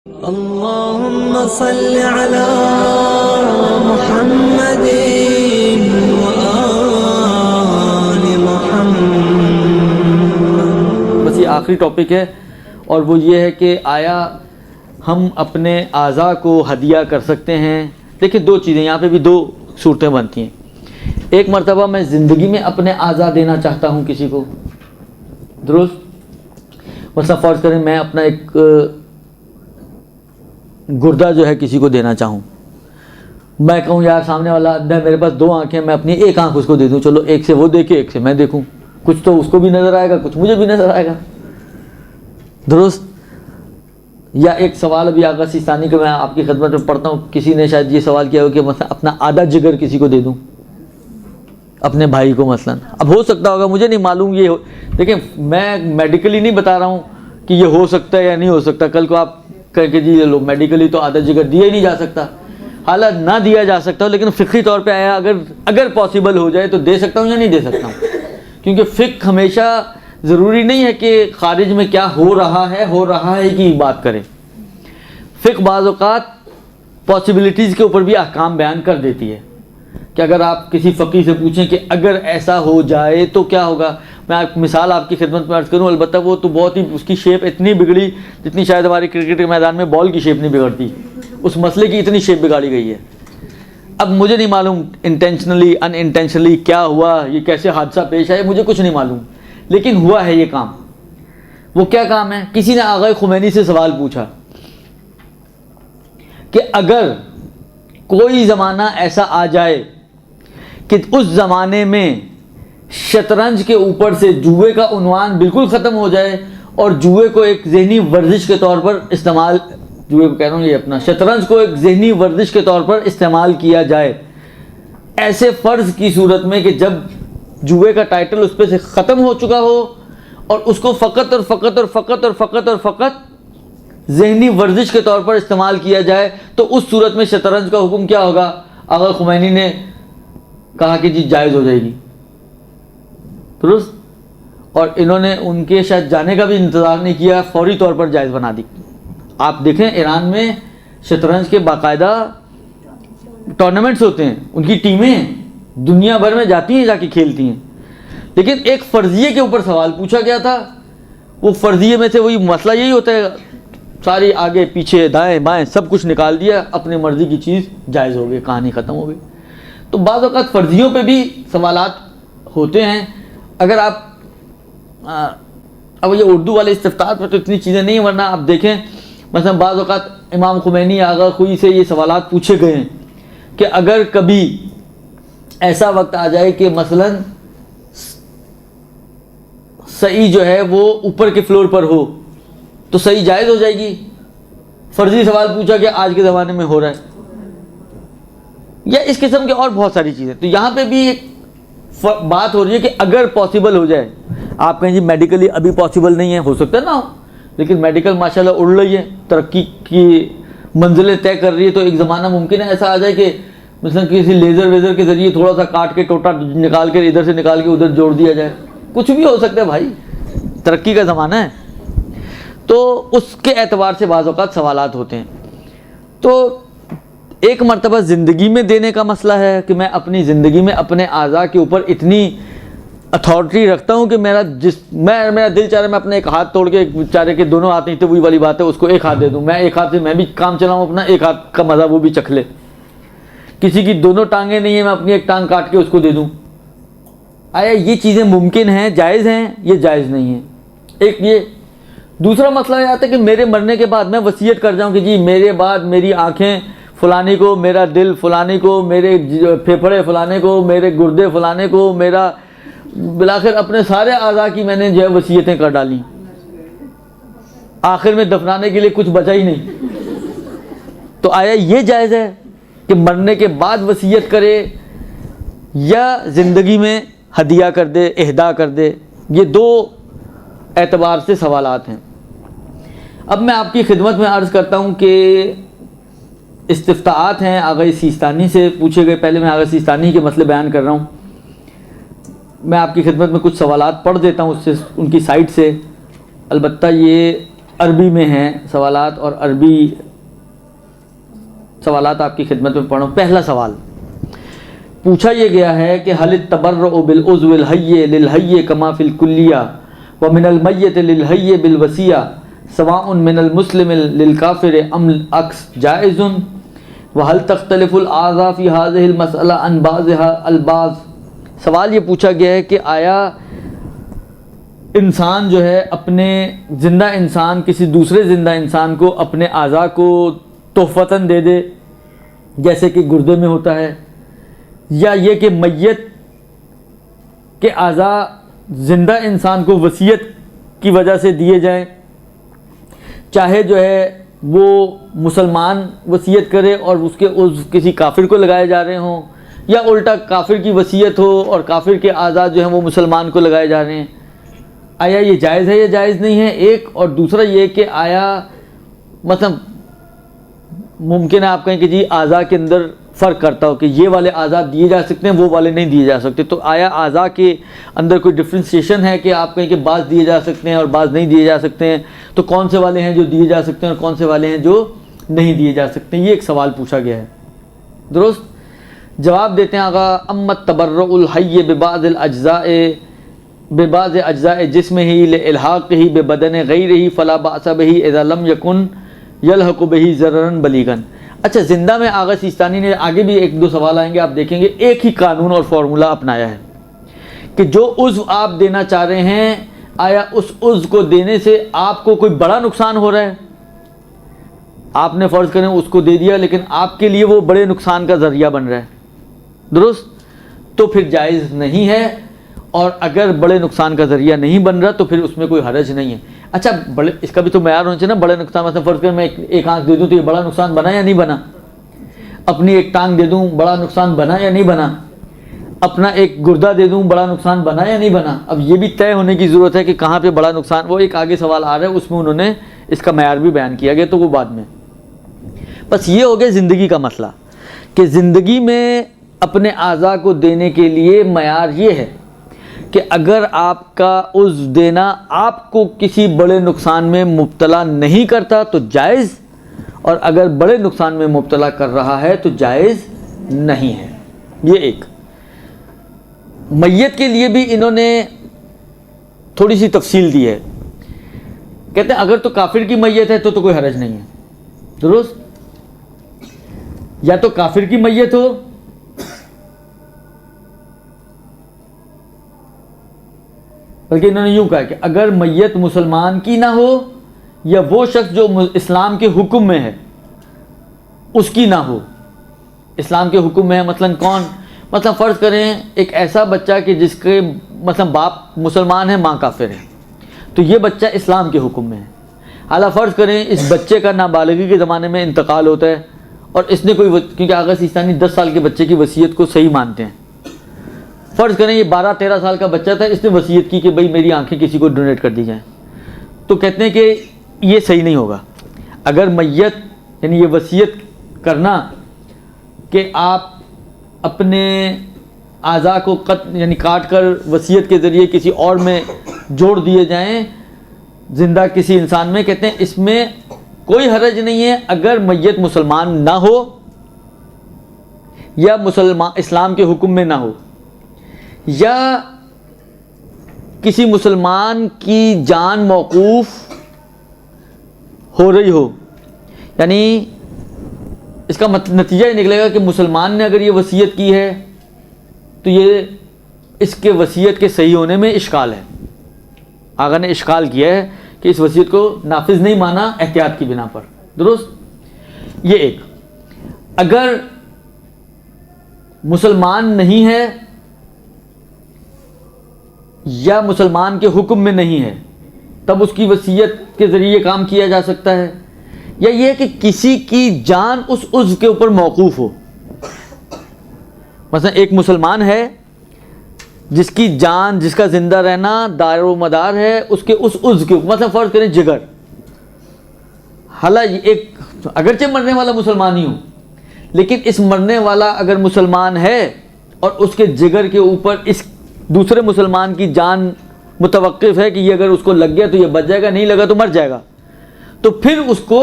اللهم صل على محمد وآل محمد. بس یہ آخری ٹاپک ہے اور وہ یہ ہے کہ آیا ہم اپنے اعضاء کو ہدیہ کر سکتے ہیں. دیکھیں دو چیزیں یہاں پہ بھی دو صورتیں بنتی ہیں. ایک مرتبہ میں زندگی میں اپنے اعضاء دینا چاہتا ہوں کسی کو، درست؟ مثلا فرض کریں میں اپنا ایک گردہ جو ہے کسی کو دینا چاہوں، میں کہوں یار سامنے والا میرے پاس دو آنکھیں، میں اپنی ایک آنکھ اس کو دے دوں، چلو ایک سے وہ دیکھے ایک سے میں دیکھوں، کچھ تو اس کو بھی نظر آئے گا کچھ مجھے بھی نظر آئے گا، درست؟ یا ایک سوال ابھی آغا سیستانی کا میں آپ کی خدمت میں پڑھتا ہوں، کسی نے شاید یہ سوال کیا ہو کہ مثلا اپنا آدھا جگر کسی کو دے دوں، اپنے بھائی کو مثلا. اب ہو سکتا ہوگا، مجھے نہیں معلوم. یہ دیکھیں میں میڈیکلی نہیں بتا رہا ہوں کہ یہ ہو سکتا ہے یا نہیں ہو سکتا. کل کو آپ کہہ کہ جی لو میڈیکلی تو آدھا جگر دیا ہی نہیں جا سکتا، حالانکہ نہ دیا جا سکتا ہو، لیکن فقہی طور پہ آیا اگر پاسبل ہو جائے تو دے سکتا ہوں یا نہیں دے سکتا ہوں. کیونکہ فقہ ہمیشہ ضروری نہیں ہے کہ خارج میں کیا ہو رہا ہے کی بات کرے. فقہ بعض اوقات پاسبلٹیز کے اوپر بھی احکام بیان کر دیتی ہے کہ اگر آپ کسی فقیہ سے پوچھیں کہ اگر ایسا ہو جائے تو کیا ہوگا. میں مثال آپ کی خدمت میں عرض کروں، البتہ وہ تو بہت ہی اس کی شیپ اتنی بگڑی جتنی شاید ہماری کرکٹ کے میدان میں بال کی شیپ نہیں بگڑتی، اس مسئلے کی اتنی شیپ بگاڑی گئی ہے. اب مجھے نہیں معلوم انٹینشنلی ان انٹینشنلی کیا ہوا، یہ کیسے حادثہ پیش آئے، مجھے کچھ نہیں معلوم، لیکن ہوا ہے یہ کام. وہ کیا کام ہے؟ کسی نے آغا خمینی سے سوال پوچھا کہ اگر کوئی زمانہ ایسا آ جائے کہ اس زمانے میں شطرنج کے اوپر سے جوئے کا عنوان بالکل ختم ہو جائے اور جوئے کو ایک ذہنی ورزش کے طور پر استعمال، جوئے کو کہہ رہا ہوں یہ اپنا شطرنج کو ایک ذہنی ورزش کے طور پر استعمال کیا جائے، ایسے فرض کی صورت میں کہ جب جوئے کا ٹائٹل اس پہ سے ختم ہو چکا ہو اور اس کو فقط اور فقط اور فقط اور فقط اور فقط ذہنی ورزش کے طور پر استعمال کیا جائے، تو اس صورت میں شطرنج کا حکم کیا ہوگا؟ آغا خمینی نے کہا کہ جی جائز ہو جائے گی، درست؟ اور انہوں نے ان کے شاید جانے کا بھی انتظار نہیں کیا، فوری طور پر جائز بنا دی. آپ دیکھیں ایران میں شطرنج کے باقاعدہ ٹورنامنٹس ہوتے ہیں، ان کی ٹیمیں دنیا بھر میں جاتی ہیں، جا کے کھیلتی ہیں. لیکن ایک فرضیے کے اوپر سوال پوچھا گیا تھا، وہ فرضیے میں سے وہی مسئلہ یہی ہوتا ہے، ساری آگے پیچھے دائیں بائیں سب کچھ نکال دیا، اپنی مرضی کی چیز جائز ہو گئی، کہانی ختم ہو گئی. تو بعض اوقات فرضیوں پہ بھی سوالات ہوتے ہیں. اگر آپ اب یہ اردو والے استفتاء پہ تو اتنی چیزیں نہیں، ورنہ آپ دیکھیں مثلا بعض اوقات امام خمینی آغا خوئی سے یہ سوالات پوچھے گئے ہیں کہ اگر کبھی ایسا وقت آ جائے کہ مثلا صحیح جو ہے وہ اوپر کے فلور پر ہو تو صحیح جائز ہو جائے گی. فرضی سوال پوچھا کہ آج کے زمانے میں ہو رہا ہے، یا اس قسم کے اور بہت ساری چیزیں. تو یہاں پہ بھی ایک بات ہو رہی ہے کہ اگر پاسبل ہو جائے، آپ کہیں جی میڈیکلی ابھی پاسبل نہیں ہے، ہو سکتا ہے نہ ہو، لیکن میڈیکل ماشاءاللہ اڑ رہی ہے، ترقی کی منزلیں طے کر رہی ہے، تو ایک زمانہ ممکن ہے ایسا آ جائے کہ مثلا کسی لیزر کے ذریعے تھوڑا سا کاٹ کے ٹوٹا نکال کے ادھر سے نکال کے ادھر جوڑ دیا جائے. کچھ بھی ہو سکتا ہے بھائی، ترقی کا زمانہ ہے. تو اس کے اعتبار سے بعض اوقات سوالات ہوتے ہیں. تو ایک مرتبہ زندگی میں دینے کا مسئلہ ہے کہ میں اپنی زندگی میں اپنے اعضاء کے اوپر اتنی اتھارٹی رکھتا ہوں کہ میرا دل چاہ رہا ہے میں اپنے ایک ہاتھ توڑ کے، ایک بیچارے کے دونوں ہاتھ نہیں تھے وہی والی بات ہے، اس کو ایک ہاتھ دے دوں، میں ایک ہاتھ سے میں بھی کام چلاؤں اپنا، ایک ہاتھ کا مزہ وہ بھی چکھ لے. کسی کی دونوں ٹانگیں نہیں ہیں، میں اپنی ایک ٹانگ کاٹ کے اس کو دے دوں. آیا یہ چیزیں ممکن ہیں، جائز ہیں؟ یہ جائز نہیں ہیں. ایک یہ دوسرا مسئلہ یہ آتا ہے کہ میرے مرنے کے بعد میں وصیت کر جاؤں کہ جی میرے بعد میری آنکھیں فلانی کو، میرا دل فلانی کو، میرے پھیپھڑے فلانے کو، میرے گردے فلانے کو، میرا بالآخر اپنے سارے اعضاء کی میں نے جو ہے وصیتیں کر ڈالی، آخر میں دفنانے کے لیے کچھ بچا ہی نہیں. تو آیا یہ جائز ہے کہ مرنے کے بعد وصیت کرے یا زندگی میں ہدیہ کر دے، اہدا کر دے؟ یہ دو اعتبار سے سوالات ہیں. اب میں آپ کی خدمت میں عرض کرتا ہوں کہ استفتاءات ہیں آغا سیستانی سے پوچھے گئے. پہلے میں آغا سیستانی کے مسئلے بیان کر رہا ہوں. میں آپ کی خدمت میں کچھ سوالات پڑھ دیتا ہوں اس سے، ان کی سائٹ سے. البتہ یہ عربی میں ہیں سوالات، اور عربی سوالات آپ کی خدمت میں پڑھوں۔ پہلا سوال پوچھا یہ گیا ہے کہ هل التبرؤ بالعضو الحی للحی کما فی الکلیہ ومن المیت للحی بالوصیہ سواء من المسلم للکافر ام العکس جائز، وهل تختلف الاعضاء فی هذه المسألہ عن بعضها البعض۔ سوال یہ پوچھا گیا ہے کہ آیا انسان جو ہے اپنے زندہ انسان کسی دوسرے زندہ انسان کو اپنے اعضاء کو تحفتاً دے دے جیسے کہ گردے میں ہوتا ہے، یا یہ کہ میت کے اعضاء زندہ انسان کو وصیت کی وجہ سے دیے جائیں، چاہے جو ہے وہ مسلمان وصیت کرے اور اس کے عضو کسی کافر کو لگائے جا رہے ہوں، یا الٹا کافر کی وصیت ہو اور کافر کے اعضاء جو ہیں وہ مسلمان کو لگائے جا رہے ہیں۔ آیا یہ جائز ہے یا جائز نہیں ہے ایک، اور دوسرا یہ کہ آیا مثلا ممکن ہے آپ کہیں کہ جی اعضاء کے اندر فرق کرتا ہو کہ یہ والے اعضاء دیے جا سکتے ہیں وہ والے نہیں دیے جا سکتے، تو آیا اعضاء کے اندر کوئی ڈفرینسیشن ہے کہ آپ کہیں کہ بعض دیے جا سکتے ہیں اور بعض نہیں دیے جا سکتے ہیں، تو کون سے والے ہیں جو دیے جا سکتے ہیں اور کون سے والے ہیں جو نہیں دیے جا سکتے ہیں؟ یہ ایک سوال پوچھا گیا ہے۔ درست جواب دیتے ہیں آقا امت تبرع الحی ببعض اجزاء جسمہ لالحاقہ ببدن غیرہ فلا باس بہ اذا لم یکن یلحق بہ ضررا بلیغا۔ اچھا، زندہ میں آغا سیستانی نے آگے بھی ایک دو سوال آئیں گے، آپ دیکھیں گے ایک ہی قانون اور فارمولہ اپنایا ہے کہ جو عضو آپ دینا چاہ رہے ہیں آیا اس عضو کو دینے سے آپ کو کوئی بڑا نقصان ہو رہا ہے؟ آپ نے فرض کریں اس کو دے دیا لیکن آپ کے لیے وہ بڑے نقصان کا ذریعہ بن رہا ہے، درست، تو پھر جائز نہیں ہے، اور اگر بڑے نقصان کا ذریعہ نہیں بن رہا تو پھر اس میں کوئی حرج نہیں ہے۔ اچھا، بڑے اس کا بھی تو معیار ہونا چاہیے نا، بڑے نقصان مثلا فرض کریں میں ایک آنکھ دے دوں تو یہ بڑا نقصان بنا یا نہیں بنا؟ اپنی ایک ٹانگ دے دوں بڑا نقصان بنا یا نہیں بنا؟ اپنا ایک گردہ دے دوں بڑا نقصان بنا یا نہیں بنا؟ اب یہ بھی طے ہونے کی ضرورت ہے کہ کہاں پہ بڑا نقصان، وہ ایک آگے سوال آ رہا ہے اس میں انہوں نے اس کا معیار بھی بیان کیا گیا، تو وہ بعد میں۔ بس یہ ہو گیا زندگی کا مسئلہ کہ زندگی میں اپنے اعضاء کو دینے کے لیے معیار یہ ہے کہ اگر آپ کا عضو دینا آپ کو کسی بڑے نقصان میں مبتلا نہیں کرتا تو جائز، اور اگر بڑے نقصان میں مبتلا کر رہا ہے تو جائز نہیں ہے۔ یہ ایک میت کے لیے بھی انہوں نے تھوڑی سی تفصیل دی ہے، کہتے ہیں اگر تو کافر کی میت ہے تو کوئی حرج نہیں ہے، درست، یا تو کافر کی میت ہو بلکہ انہوں نے یوں کہا کہ اگر میت مسلمان کی نہ ہو یا وہ شخص جو اسلام کے حکم میں ہے اس کی نہ ہو۔ اسلام کے حکم میں ہے مثلا کون؟ مثلا فرض کریں ایک ایسا بچہ کہ جس کے مثلا باپ مسلمان ہے ماں کافر ہے، تو یہ بچہ اسلام کے حکم میں ہے۔ اعلیٰ فرض کریں اس بچے کا نابالغی کے زمانے میں انتقال ہوتا ہے اور اس نے کیونکہ آغا سیستانی 10 سال کے بچے کی وصیت کو صحیح مانتے ہیں، فرض کریں یہ 12-13 سال کا بچہ تھا، اس نے وصیت کی کہ بھئی میری آنکھیں کسی کو ڈونیٹ کر دی جائیں، تو کہتے ہیں کہ یہ صحیح نہیں ہوگا۔ اگر میت یعنی یہ وصیت کرنا کہ آپ اپنے اعضاء کو یعنی کاٹ کر وصیت کے ذریعے کسی اور میں جوڑ دیے جائیں زندہ کسی انسان میں، کہتے ہیں اس میں کوئی حرج نہیں ہے اگر میت مسلمان نہ ہو یا اسلام کے حکم میں نہ ہو، یا کسی مسلمان کی جان موقوف ہو رہی ہو، یعنی اس کا نتیجہ یہ نکلے گا کہ مسلمان نے اگر یہ وصیت کی ہے تو یہ اس کے وصیت کے صحیح ہونے میں اشکال ہے، آقا نے اشکال کیا ہے کہ اس وصیت کو نافذ نہیں مانا احتیاط کی بنا پر، درست۔ یہ ایک اگر مسلمان نہیں ہے یا مسلمان کے حکم میں نہیں ہے تب اس کی وصیت کے ذریعے کام کیا جا سکتا ہے، یا یہ کہ کسی کی جان اس عضو کے اوپر موقوف ہو، مثلا ایک مسلمان ہے جس کی جان جس کا زندہ رہنا دار و مدار ہے اس کے اس عضو کے اوپر، مثلا فرض کریں جگر، حالانکہ ایک اگرچہ مرنے والا مسلمان ہی ہو لیکن اس مرنے والا اگر مسلمان ہے اور اس کے جگر کے اوپر اس دوسرے مسلمان کی جان متوقف ہے کہ یہ اگر اس کو لگ گیا تو یہ بچ جائے گا، نہیں لگا تو مر جائے گا، تو پھر اس کو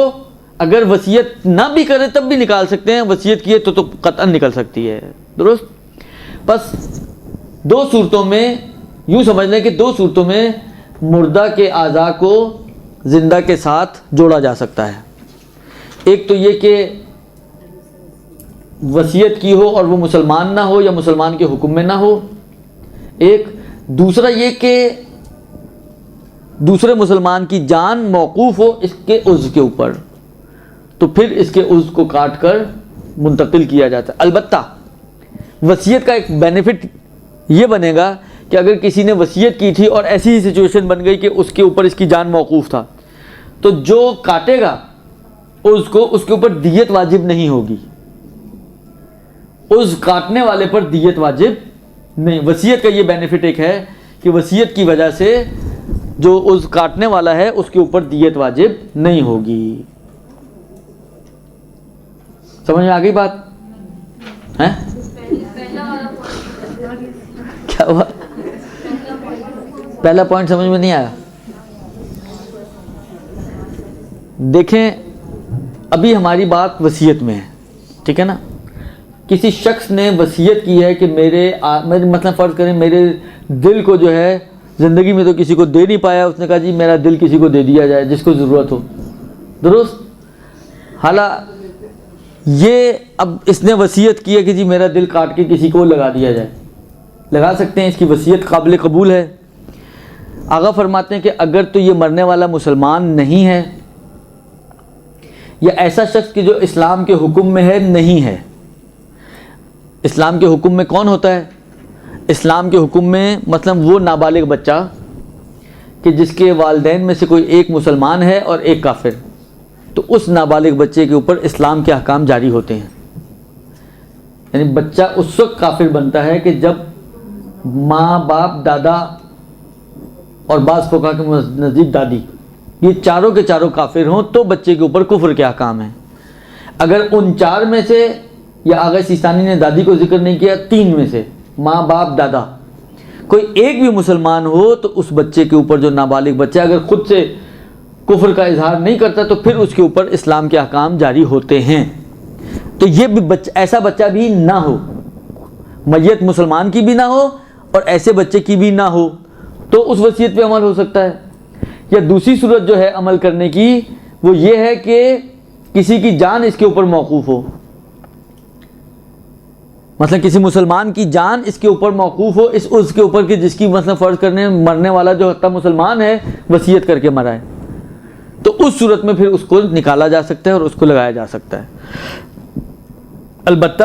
اگر وصیت نہ بھی کرے تب بھی نکال سکتے ہیں, وصیت کیے تو قطعاً نکل سکتی ہے. درست. بس دو صورتوں میں یوں سمجھ لیں کہ دو صورتوں میں مردہ کے اعضاء کو زندہ کے ساتھ جوڑا جا سکتا ہے. ایک تو یہ کہ وصیت کی ہو اور وہ مسلمان نہ ہو یا مسلمان کے حکم میں نہ ہو ایک. دوسرا یہ کہ دوسرے مسلمان کی جان موقوف ہو اس کے عضو کے اوپر, تو پھر اس کے عضو کو کاٹ کر منتقل کیا جاتا ہے. البتہ وصیت کا ایک بینیفٹ یہ بنے گا کہ اگر کسی نے وصیت کی تھی اور ایسی ہی سچویشن بن گئی کہ اس کے اوپر اس کی جان موقوف تھا, تو جو کاٹے گا اس کو اس کے اوپر دیت واجب نہیں ہوگی, اس کاٹنے والے پر دیت واجب نہیں. وصیت کا یہ بینیفٹ ایک ہے کہ وصیت کی وجہ سے جو اس کاٹنے والا ہے اس کے اوپر دیت واجب نہیں ہوگی. سمجھ میں آ گئی بات ہے؟ کیا ہوا؟ پہلا پوائنٹ سمجھ میں نہیں آیا. دیکھیں ابھی ہماری بات وصیت میں ہے, ٹھیک ہے نا. کسی شخص نے وصیت کی ہے کہ میرے مثلا فرض کریں میرے دل کو جو ہے زندگی میں تو کسی کو دے نہیں پایا, اس نے کہا جی میرا دل کسی کو دے دیا جائے جس کو ضرورت ہو. درست. حالانکہ یہ اب اس نے وصیت کی ہے کہ جی میرا دل کاٹ کے کسی کو لگا دیا جائے, لگا سکتے ہیں, اس کی وصیت قابل قبول ہے. آغا فرماتے ہیں کہ اگر تو یہ مرنے والا مسلمان نہیں ہے یا ایسا شخص کہ جو اسلام کے حکم میں ہے نہیں ہے. اسلام کے حکم میں کون ہوتا ہے؟ اسلام کے حکم میں مثلا وہ نابالغ بچہ کہ جس کے والدین میں سے کوئی ایک مسلمان ہے اور ایک کافر, تو اس نابالغ بچے کے اوپر اسلام کے احکام جاری ہوتے ہیں. یعنی بچہ اس وقت کافر بنتا ہے کہ جب ماں باپ دادا اور بعض فقہا کے نزدیک دادی یہ چاروں کے چاروں کافر ہوں تو بچے کے اوپر کفر کے احکام ہیں. اگر ان چار میں سے, یا آغا سیستانی نے دادی کو ذکر نہیں کیا, تین میں سے ماں باپ دادا کوئی ایک بھی مسلمان ہو تو اس بچے کے اوپر جو نابالغ بچہ اگر خود سے کفر کا اظہار نہیں کرتا تو پھر اس کے اوپر اسلام کے احکام جاری ہوتے ہیں. تو یہ بھی ایسا بچہ بھی نہ ہو, میت مسلمان کی بھی نہ ہو اور ایسے بچے کی بھی نہ ہو, تو اس وصیت پہ عمل ہو سکتا ہے. یا دوسری صورت جو ہے عمل کرنے کی وہ یہ ہے کہ کسی کی جان اس کے اوپر موقوف ہو, مثلا کسی مسلمان کی جان اس کے اوپر موقوف ہو, اس عضو کے اوپر کہ جس کی مثلا فرض کرنے مرنے والا جو حتیٰ مسلمان ہے وصیت کر کے مرا ہے, تو اس صورت میں پھر اس کو نکالا جا سکتا ہے اور اس کو لگایا جا سکتا ہے. البتہ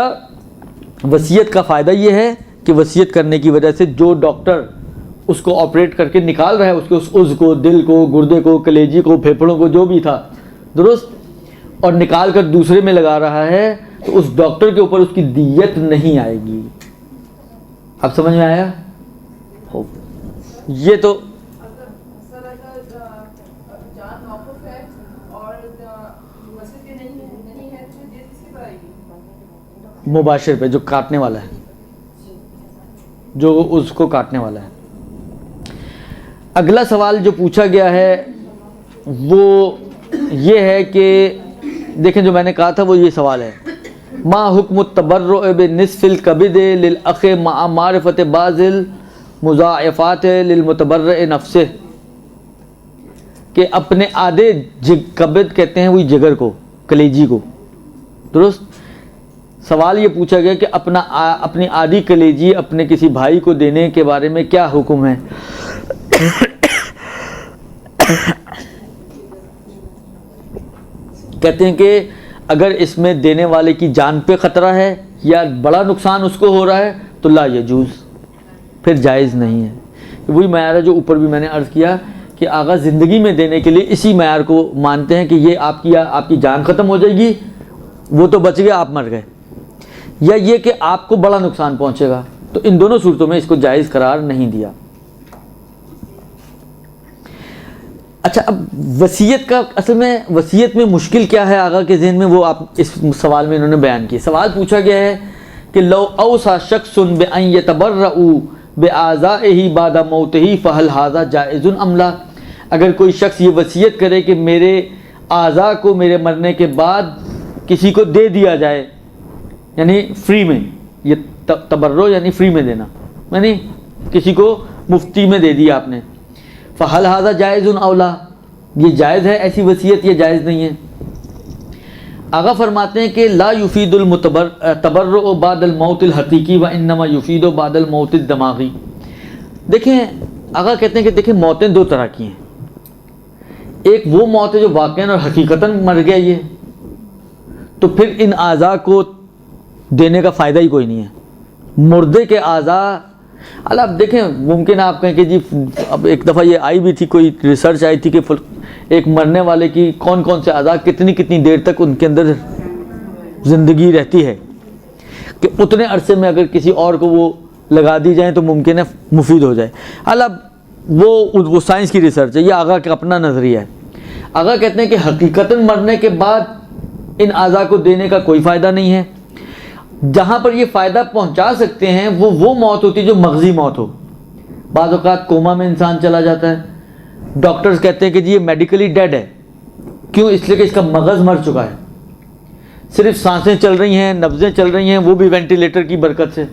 وصیت کا فائدہ یہ ہے کہ وصیت کرنے کی وجہ سے جو ڈاکٹر اس کو آپریٹ کر کے نکال رہا ہے اس کے اس عضو کو, دل کو, گردے کو, کلیجی کو, پھیپھڑوں کو, جو بھی تھا, درست, اور نکال کر دوسرے میں لگا رہا ہے, تو اس ڈاکٹر کے اوپر اس کی دیت نہیں آئے گی. اب سمجھ میں آیا؟ یہ تو مباشر پہ جو کاٹنے والا ہے, جو اس کو کاٹنے والا ہے. اگلا سوال جو پوچھا گیا ہے وہ یہ ہے کہ دیکھیں جو میں نے کہا تھا وہ یہ سوال ہے, ما حکم التبرع بنصف الکبد للاخ مع معرفت بعض المضاعفات للمتبرع نفسه, کہ اپنے آدھے کبد کہتے ہیں وہی جگر کو, کلیجی کو. درست. سوال یہ پوچھا گیا کہ اپنی آدھی کلیجی اپنے کسی بھائی کو دینے کے بارے میں کیا حکم ہے. کہتے ہیں کہ اگر اس میں دینے والے کی جان پہ خطرہ ہے یا بڑا نقصان اس کو ہو رہا ہے تو لا یجوز, پھر جائز نہیں ہے. وہی معیار ہے جو اوپر بھی میں نے عرض کیا کہ آغا زندگی میں دینے کے لیے اسی معیار کو مانتے ہیں کہ یہ آپ کی جان ختم ہو جائے گی, وہ تو بچ گیا, آپ مر گئے, یا یہ کہ آپ کو بڑا نقصان پہنچے گا, تو ان دونوں صورتوں میں اس کو جائز قرار نہیں دیا. اچھا, اب وصیت کا اصل میں وصیت میں مشکل کیا ہے آغا کے ذہن میں, وہ آپ اس سوال میں انہوں نے بیان کی. سوال پوچھا گیا ہے کہ لو اوصى شخص بأن يتبرأ بأعضائه بعد موته فهل هذا جائز ام لا. اگر کوئی شخص یہ وصیت کرے کہ میرے اعضاء کو میرے مرنے کے بعد کسی کو دے دیا جائے، یعنی فری میں، یہ تبرع یعنی فری میں دینا، یعنی کسی کو مفتی میں دے دیا آپ نے. فہل ھذا جائز او لا، یہ جائز ہے ایسی وصیت یا جائز نہیں ہے؟ آغا فرماتے ہیں کہ لا یفید التبرع بعد الموت الحقیقی و انما یفید بعد الموت الدماغی. دیکھیں آغا کہتے ہیں کہ دیکھیں موتیں دو طرح کی ہیں. ایک وہ موت ہے جو واقعاً اور حقیقتاً مر گیا یہ، تو پھر ان اعضاء کو دینے کا فائدہ ہی کوئی نہیں ہے. مردے کے اعضاء، اب دیکھیں ممکن آپ کہیں کہ جی اب ایک دفعہ یہ آئی بھی تھی، کوئی ریسرچ آئی تھی کہ ایک مرنے والے کی کون کون سے اعضاء کتنی دیر تک ان کے اندر زندگی رہتی ہے، کہ اتنے عرصے میں اگر کسی اور کو وہ لگا دی جائیں تو ممکن ہے مفید ہو جائے. اب وہ سائنس کی ریسرچ ہے، یہ آغا کا اپنا نظریہ ہے. آغا کہتے ہیں کہ حقیقتاً مرنے کے بعد ان اعضاء کو دینے کا کوئی فائدہ نہیں ہے. جہاں پر یہ فائدہ پہنچا سکتے ہیں وہ موت ہوتی ہے جو مغزی موت ہو. بعض اوقات کوما میں انسان چلا جاتا ہے، ڈاکٹرز کہتے ہیں کہ جی یہ میڈیکلی ڈیڈ ہے. کیوں؟ اس لیے کہ اس کا مغز مر چکا ہے، صرف سانسیں چل رہی ہیں، نبضیں چل رہی ہیں، وہ بھی وینٹیلیٹر کی برکت سے.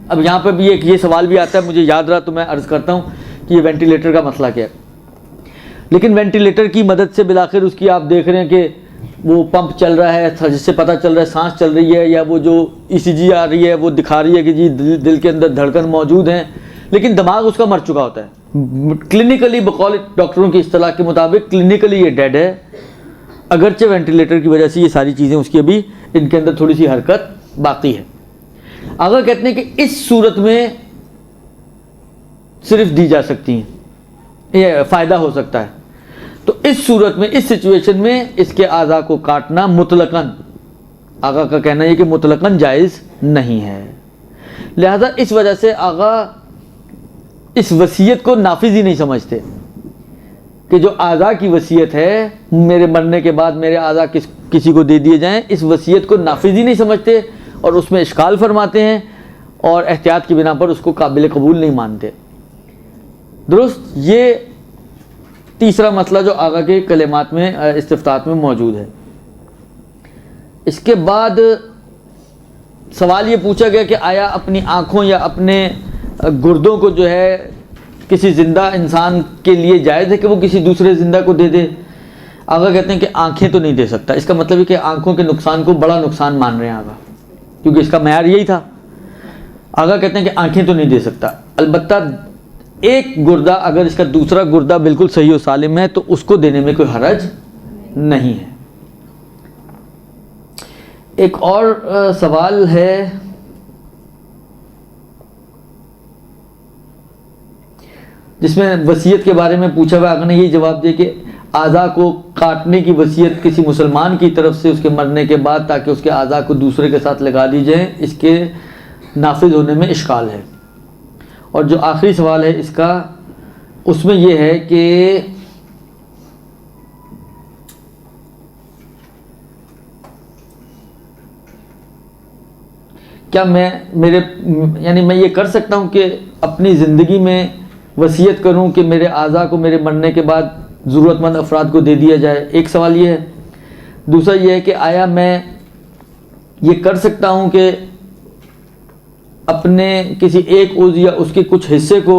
اب یہاں پہ بھی یہ سوال بھی آتا ہے، مجھے یاد رہا تو میں عرض کرتا ہوں کہ یہ وینٹیلیٹر کا مسئلہ کیا ہے. لیکن وینٹیلیٹر کی مدد سے بالآخر اس کی آپ دیکھ رہے ہیں کہ وہ پمپ چل رہا ہے جس سے پتہ چل رہا ہے سانس چل رہی ہے، یا وہ جو ECG آ رہی ہے وہ دکھا رہی ہے کہ جی دل کے اندر دھڑکن موجود ہیں، لیکن دماغ اس کا مر چکا ہوتا ہے. کلینکلی بقول ڈاکٹروں کی اصطلاح کے مطابق کلینکلی یہ ڈیڈ ہے، اگرچہ وینٹیلیٹر کی وجہ سے یہ ساری چیزیں اس کی ابھی ان کے اندر تھوڑی سی حرکت باقی ہے. آگے کہتے ہیں کہ اس صورت میں صرف دی جا سکتی ہیں، یہ فائدہ ہو سکتا ہے. تو اس صورت میں، اس سچویشن میں اس کے اعضاء کو کاٹنا مطلقاً، آغا کا کہنا یہ کہ مطلقاً جائز نہیں ہے. لہذا اس وجہ سے آغا اس وصیت کو نافذ ہی نہیں سمجھتے کہ جو اعضاء کی وصیت ہے میرے مرنے کے بعد میرے اعضاء کسی کو دے دیے جائیں، اس وصیت کو نافذ ہی نہیں سمجھتے اور اس میں اشکال فرماتے ہیں اور احتیاط کی بنا پر اس کو قابل قبول نہیں مانتے. درست. یہ تیسرا مسئلہ جو آغا کے کلمات میں استفتاحات میں موجود ہے. اس کے بعد سوال یہ پوچھا گیا کہ آیا اپنی آنکھوں یا اپنے گردوں کو جو ہے کسی زندہ انسان کے لیے جائز ہے کہ وہ کسی دوسرے زندہ کو دے دے؟ آغا کہتے ہیں کہ آنکھیں تو نہیں دے سکتا. اس کا مطلب ہے کہ آنکھوں کے نقصان کو بڑا نقصان مان رہے ہیں آغا، کیونکہ اس کا معیار یہی تھا. آغا کہتے ہیں کہ آنکھیں تو نہیں دے سکتا. البتہ ایک گردہ اگر اس کا دوسرا گردہ بالکل صحیح و سالم ہے تو اس کو دینے میں کوئی حرج نہیں ہے. ایک اور سوال ہے، جس میں وصیت کے بارے میں پوچھا ہوا. آغا نے یہ جواب دیا کہ اعضاء کو کاٹنے کی وصیت کسی مسلمان کی طرف سے اس کے مرنے کے بعد تاکہ اس کے اعضاء کو دوسرے کے ساتھ لگا دی جائیں، اس کے نافذ ہونے میں اشکال ہے. اور جو آخری سوال ہے اس کا، اس میں یہ ہے کہ کیا میں یہ کر سکتا ہوں کہ اپنی زندگی میں وصیت کروں کہ میرے اعضاء کو میرے مرنے کے بعد ضرورت مند افراد کو دے دیا جائے؟ ایک سوال یہ ہے. دوسرا یہ ہے کہ آیا میں یہ کر سکتا ہوں کہ اپنے کسی ایک عضو یا اس کے کچھ حصے کو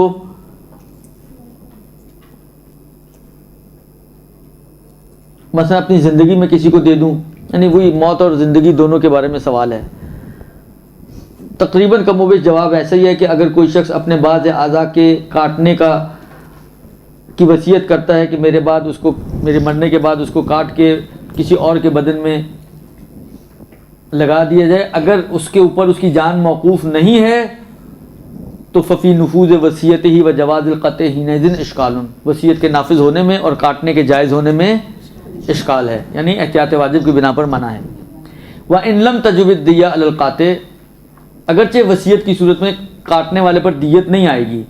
مثلا اپنی زندگی میں کسی کو دے دوں؟ یعنی وہی موت اور زندگی دونوں کے بارے میں سوال ہے. تقریباً کم و بیش جواب ایسا ہی ہے کہ اگر کوئی شخص اپنے بعض اعضاء کے کاٹنے کی وصیت کرتا ہے کہ میرے مرنے کے بعد اس کو کاٹ کے کسی اور کے بدن میں لگا دیا جائے، اگر اس کے اوپر اس کی جان موقوف نہیں ہے تو ففی نفوذ وصیت ہی و جواز القطع حینئذ اشکال، وصیت کے نافذ ہونے میں اور کاٹنے کے جائز ہونے میں اشکال ہے، یعنی احتیاط واجب کی بنا پر منع ہے. وَإِن لَمْ تَجِبِ الدِّيَّةُ عَلَى الْقَاطِعِ، اگرچہ وصیت کی صورت میں کاٹنے والے پر دیت نہیں آئے گی،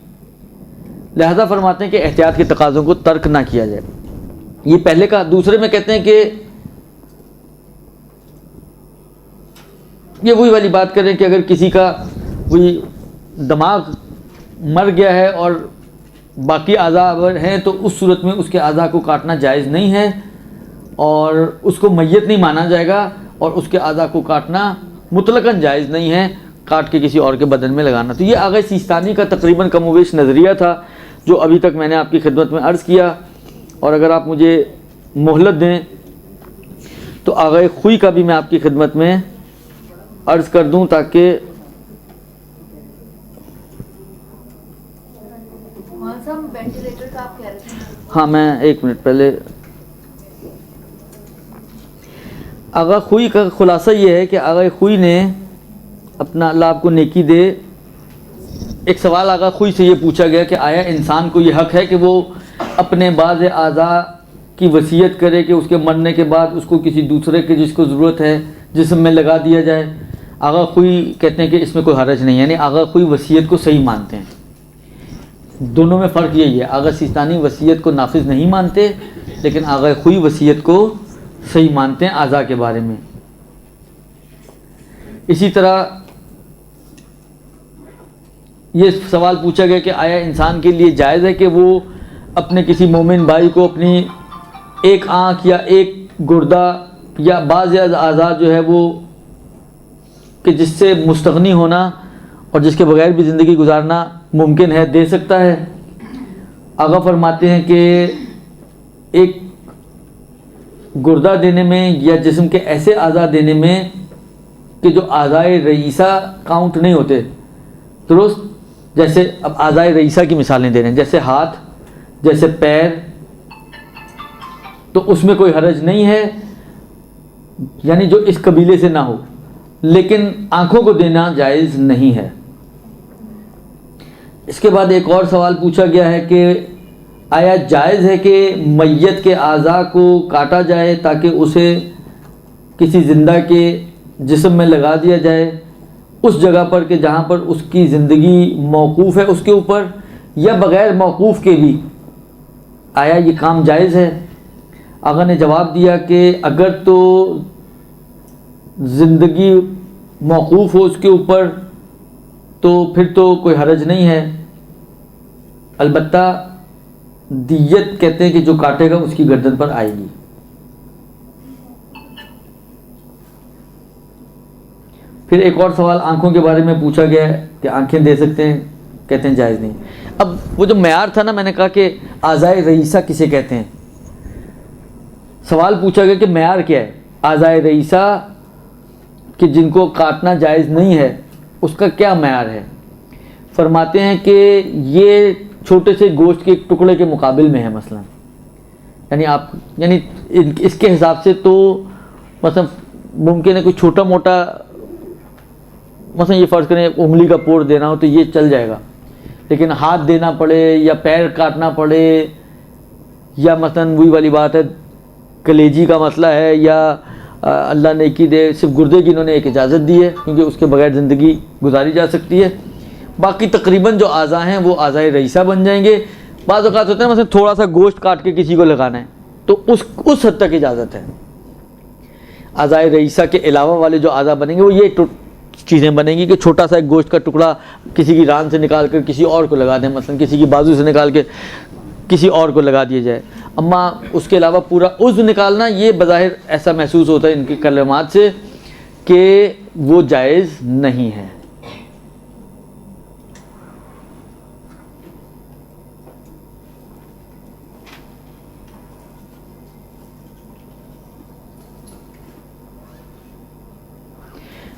لہذا فرماتے ہیں کہ احتیاط کے تقاضوں کو ترک نہ کیا جائے. یہ پہلے کا. دوسرے میں کہتے ہیں کہ یہ وہی والی بات کریں کہ اگر کسی کا وہی دماغ مر گیا ہے اور باقی اعضاء ہیں تو اس صورت میں اس کے اعضاء کو کاٹنا جائز نہیں ہے. اور اس کو میت نہیں مانا جائے گا، اور اس کے اعضاء کو کاٹنا مطلقاً جائز نہیں ہے، کاٹ کے کسی اور کے بدن میں لگانا۔ تو یہ آغا سیستانی کا تقریباً کم و بیش نظریہ تھا جو ابھی تک میں نے آپ کی خدمت میں عرض کیا، اور اگر آپ مجھے مہلت دیں تو آغا خوئی کا بھی میں آپ کی خدمت میں عرض کر دوں، تاکہ وینٹیلیٹر کا آپ کہہ رہے تھے۔ ہاں میں ایک منٹ پہلے، آغا خوئی کا خلاصہ یہ ہے کہ آغا خوئی نے اپنا، اللہ آپ کو نیکی دے، ایک سوال آغا خوئی سے یہ پوچھا گیا کہ آیا انسان کو یہ حق ہے کہ وہ اپنے بعض اعضاء کی وصیت کرے کہ اس کے مرنے کے بعد اس کو کسی دوسرے کے جس کو ضرورت ہے جسم میں لگا دیا جائے؟ آغا خوئی کہتے ہیں کہ اس میں کوئی حرج نہیں، یعنی آغا خوئی وصیت کو صحیح مانتے ہیں۔ دونوں میں فرق یہی ہے، آغا سیستانی وصیت کو نافذ نہیں مانتے، لیکن آغا خوئی وصیت کو صحیح مانتے ہیں اعضاء کے بارے میں۔ اسی طرح یہ سوال پوچھا گیا کہ آیا انسان کے لیے جائز ہے کہ وہ اپنے کسی مومن بھائی کو اپنی ایک آنکھ یا ایک گردہ یا بعض اعضاء جو ہے وہ کہ جس سے مستغنی ہونا اور جس کے بغیر بھی زندگی گزارنا ممکن ہے، دے سکتا ہے؟ آغا فرماتے ہیں کہ ایک گردہ دینے میں یا جسم کے ایسے اعضاء دینے میں کہ جو اعضاء رئیسہ کاؤنٹ نہیں ہوتے، درست؟ جیسے اب اعضاء رئیسہ کی مثالیں دے رہے ہیں، جیسے ہاتھ، جیسے پیر، تو اس میں کوئی حرج نہیں ہے، یعنی جو اس قبیلے سے نہ ہو، لیکن آنکھوں کو دینا جائز نہیں ہے۔ اس کے بعد ایک اور سوال پوچھا گیا ہے کہ آیا جائز ہے کہ میت کے اعضاء کو کاٹا جائے تاکہ اسے کسی زندہ کے جسم میں لگا دیا جائے اس جگہ پر کہ جہاں پر اس کی زندگی موقوف ہے اس کے اوپر، یا بغیر موقوف کے بھی آیا یہ کام جائز ہے؟ آغا نے جواب دیا کہ اگر تو زندگی موقوف ہو اس کے اوپر تو پھر تو کوئی حرج نہیں ہے، البتہ دیت کہتے ہیں کہ جو کاٹے گا اس کی گردن پر آئے گی۔ پھر ایک اور سوال آنکھوں کے بارے میں پوچھا گیا ہے کہ آنکھیں دے سکتے ہیں، کہتے ہیں جائز نہیں۔ اب وہ جو معیار تھا نا، میں نے کہا کہ اعضاء رئیسہ کسے کہتے ہیں، سوال پوچھا گیا کہ معیار کیا ہے اعضاء رئیسہ کہ جن کو کاٹنا جائز نہیں ہے، اس کا کیا معیار ہے؟ فرماتے ہیں کہ یہ چھوٹے سے گوشت کے ایک ٹکڑے کے مقابل میں ہے، مثلا یعنی اس کے حساب سے تو مثلا ممکن ہے کوئی چھوٹا موٹا، مثلا یہ فرض کریں انگلی کا پور دینا ہو تو یہ چل جائے گا، لیکن ہاتھ دینا پڑے یا پیر کاٹنا پڑے، یا مثلا وہی والی بات ہے کلیجی کا مسئلہ ہے، یا اللہ نیکی دے صرف گردے کی انہوں نے ایک اجازت دی ہے کیونکہ اس کے بغیر زندگی گزاری جا سکتی ہے، باقی تقریباً جو اعضاء ہیں وہ اعضاء رئیسہ بن جائیں گے۔ بعض اوقات ہوتا ہے مثلا تھوڑا سا گوشت کاٹ کے کسی کو لگانا ہے تو اس حد تک اجازت ہے۔ اعضاء رئیسہ کے علاوہ والے جو اعضاء بنیں گے وہ یہ چیزیں بنیں گی کہ چھوٹا سا ایک گوشت کا ٹکڑا کسی کی ران سے نکال کر کسی اور کو لگا دیں، مثلا کسی کی بازو سے نکال کے کسی اور کو لگا دیا جائے، اما اس کے علاوہ پورا عضو نکالنا یہ بظاہر ایسا محسوس ہوتا ہے ان کے کلمات سے کہ وہ جائز نہیں ہے۔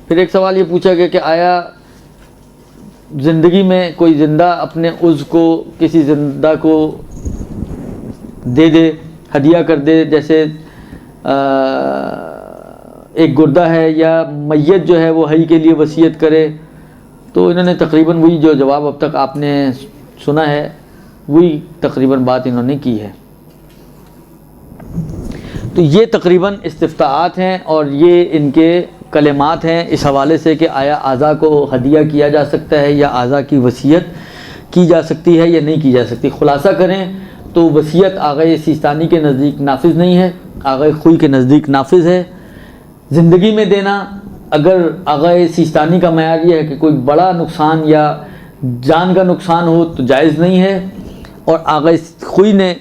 پھر ایک سوال یہ پوچھا گیا کہ آیا زندگی میں کوئی زندہ اپنے عضو کو کسی زندہ کو دے ہدیہ کر دے، جیسے ایک گردہ ہے یا میت جو ہے وہ حی کے لیے وصیت کرے، تو انہوں نے تقریباً وہی جو جواب اب تک آپ نے سنا ہے وہی تقریباً بات انہوں نے کی ہے۔ تو یہ تقریباً استفتاءات ہیں اور یہ ان کے کلمات ہیں اس حوالے سے کہ آیا اعضاء کو ہدیہ کیا جا سکتا ہے یا اعضاء کی وصیت کی جا سکتی ہے یا نہیں کی جا سکتی۔ خلاصہ کریں تو وصیت آغا سیستانی کے نزدیک نافذ نہیں ہے، آغا خوئی کے نزدیک نافذ ہے۔ زندگی میں دینا اگر آغا سیستانی کا معیار یہ ہے کہ کوئی بڑا نقصان یا جان کا نقصان ہو تو جائز نہیں ہے، اور آغا خوئی نے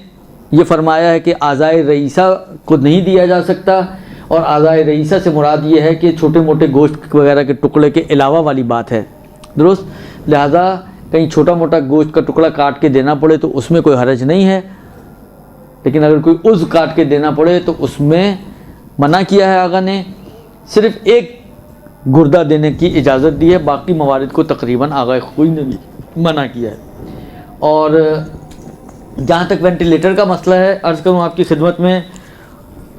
یہ فرمایا ہے کہ اعضائے رئیسہ کو نہیں دیا جا سکتا، اور اعضائے رئیسہ سے مراد یہ ہے کہ چھوٹے موٹے گوشت وغیرہ کے ٹکڑے کے علاوہ والی بات ہے، درست؟ لہذا کہیں چھوٹا موٹا گوشت کا ٹکڑا کاٹ کے دینا پڑے تو اس میں کوئی حرج نہیں ہے، لیکن اگر کوئی عضو کاٹ کے دینا پڑے تو اس میں منع کیا ہے آقا نے، صرف ایک گردہ دینے کی اجازت دی ہے، باقی موارد کو تقریباً آقا خوئی نے بھی منع کیا ہے۔ اور جہاں تک وینٹیلیٹر کا مسئلہ ہے، عرض کروں آپ کی خدمت میں،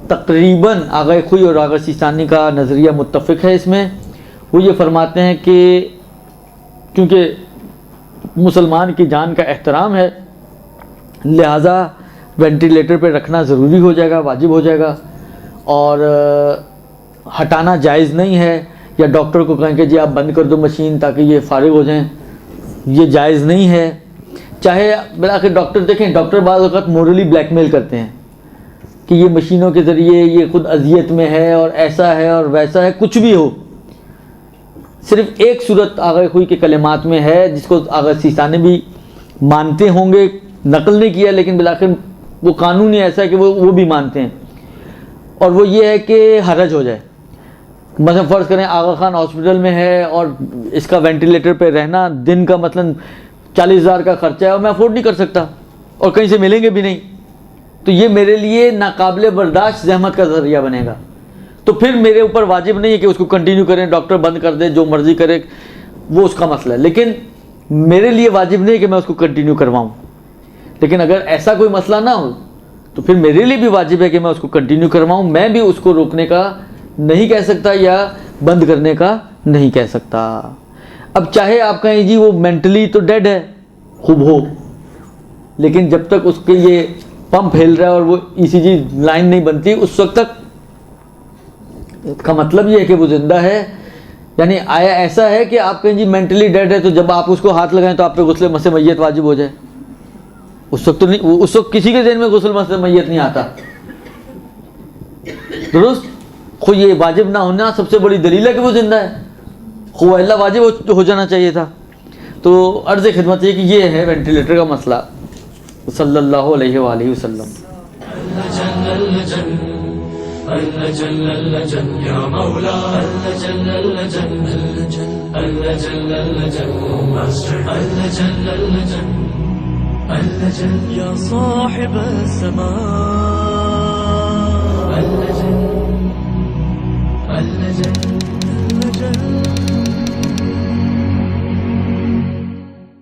تقریباً آقا خوئی اور آقا سیستانی کا نظریہ متفق ہے اس میں۔ وہ یہ فرماتے ہیں کہ کیونکہ مسلمان کی جان کا احترام ہے، لہٰذا وینٹیلیٹر پہ رکھنا ضروری ہو جائے گا، واجب ہو جائے گا، اور ہٹانا جائز نہیں ہے، یا ڈاکٹر کو کہیں کہ جی آپ بند کر دو مشین تاکہ یہ فارغ ہو جائیں، یہ جائز نہیں ہے۔ چاہے بلکہ ڈاکٹر دیکھیں، ڈاکٹر بعض اوقات مورلی بلیک میل کرتے ہیں کہ یہ مشینوں کے ذریعے یہ خود اذیت میں ہے اور ایسا ہے اور ویسا ہے، کچھ بھی ہو، صرف ایک صورت آغا خوئی کے کلمات میں ہے جس کو آغا سیستانی بھی مانتے ہوں گے، نقل نہیں کیا لیکن بالآخر وہ قانون ہی ایسا ہے کہ وہ بھی مانتے ہیں، اور وہ یہ ہے کہ حرج ہو جائے۔ مثلا فرض کریں آغا خان ہاسپٹل میں ہے اور اس کا وینٹیلیٹر پہ رہنا دن کا مثلا 40,000 کا خرچہ ہے اور میں افورڈ نہیں کر سکتا اور کہیں سے ملیں گے بھی نہیں، تو یہ میرے لیے ناقابل برداشت زحمت کا ذریعہ بنے گا، تو پھر میرے اوپر واجب نہیں ہے کہ اس کو کنٹینیو کریں، ڈاکٹر بند کر دے جو مرضی کرے، وہ اس کا مسئلہ ہے، لیکن میرے لیے واجب نہیں ہے کہ میں اس کو کنٹینیو کرواؤں۔ لیکن اگر ایسا کوئی مسئلہ نہ ہو تو پھر میرے لیے بھی واجب ہے کہ میں اس کو کنٹینیو کرواؤں، میں بھی اس کو روکنے کا نہیں کہہ سکتا یا بند کرنے کا نہیں کہہ سکتا۔ اب چاہے آپ کہیں جی وہ مینٹلی تو ڈیڈ ہے، خوب ہو، لیکن جب تک اس کے یہ پمپ ہل رہا ہے اور وہ ECG لائن نہیں بنتی اس وقت تک، اس کا مطلب یہ ہے کہ وہ زندہ ہے۔ یعنی آیا ایسا ہے کہ آپ کہیں جی مینٹلی ڈیڈ ہے تو جب آپ اس کو ہاتھ لگائیں تو آپ پہ غسل مس میت واجب ہو جائے، اس وقت تو نہیں، اس وقت کسی کے ذہن میں غسل مس میت نہیں آتا، درست؟ خود یہ واجب نہ ہونا سب سے بڑی دلیل ہے کہ وہ زندہ ہے، خو اللہ واجب ہو جانا چاہیے تھا۔ تو عرض خدمت یہ کہ یہ ہے وینٹیلیٹر کا مسئلہ۔ صلی اللہ علیہ وآلہ وسلم۔ يا صاحب السماء اللجن